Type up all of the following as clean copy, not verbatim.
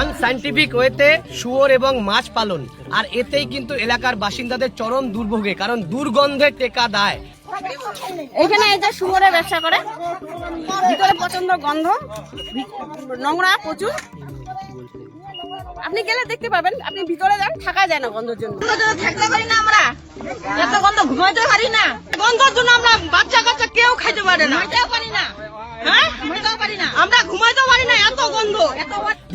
Unscientific ওয়েতে শুয়োর এবং মাছ পালন, আর এতেই কিন্তু এলাকার বাসিন্দাদের চরম দুর্ভোগে, কারণ দুর্গন্ধে টেকা দায়। এখানে এই যে শুয়োরের ব্যবসা করে, ভিতরে প্রচন্ড গন্ধ, নোংরা প্রচুর। আপনি গেলে দেখতে পাবেন, আপনি ভিতরে যান, থাকা যায় না গন্ধের জন্য। থাকতে পারি না আমরা, এত গন্ধ, ঘুমাইতে পারি না গন্ধের জন্য। আমরা বাচ্চা কাচ্চা কেউ খাইতে পারে না, পারি না, হ্যাঁ ঘুমাইতেও পারি না, আমরা ঘুমাইতেও পারি না, এত গন্ধ।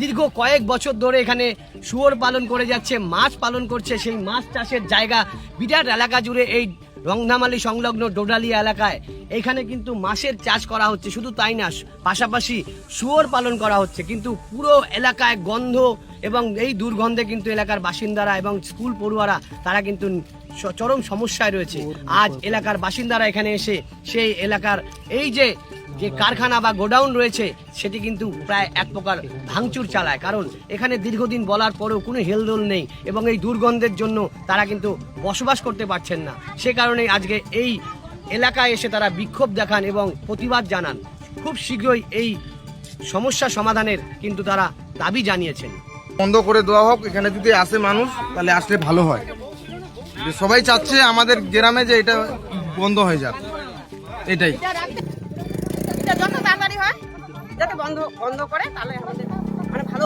দীর্ঘ কয়েক বছর ধরে এখানে শুয়োর পালন করে যাচ্ছে, মাছ পালন করছে। সেই মাছ চাষের জায়গা বিরাট এলাকা জুড়ে, এই রংধামালি সংলগ্ন ডোডালিয়া এলাকায় এখানে কিন্তু মাছের চাষ করা হচ্ছে। শুধু তাই না, পাশাপাশি শুয়োর পালন করা হচ্ছে, কিন্তু পুরো এলাকায় গন্ধ এবং এই দুর্গন্ধে কিন্তু এলাকার বাসিন্দারা এবং স্কুল পড়ুয়ারা তারা কিন্তু চরম সমস্যায় রয়েছে। আজ এলাকার বাসিন্দারা এখানে এসে সেই এলাকার এই যে কারখানা বা গোডাউন রয়েছে সেটি কিন্তু প্রায় এক প্রকার ভাঙচুর চালায়, কারণ এখানে দীর্ঘদিন বলার পরেও কোনো হেলদোল নেই এবং এই দুর্গন্ধের জন্য তারা কিন্তু বসবাস করতে পারছেন না। সে কারণেই আজকে এই এলাকায় এসে তারা বিক্ষোভ দেখান এবং প্রতিবাদ জানান। খুব শীঘ্রই এই সমস্যা সমাধানের কিন্তু তারা দাবি জানিয়েছেন। বন্ধ করে দেওয়া হোক, এখানে যদি আসে মানুষ তাহলে আসলে ভালো হয়। সবাই চাচ্ছে আমাদের গ্রামে যে এটা বন্ধ হয়ে যাক, এটাই। যত তাড়াতাড়ি হয়, যাতে বন্ধ করে, তাহলে আমাদের মানে ভালো।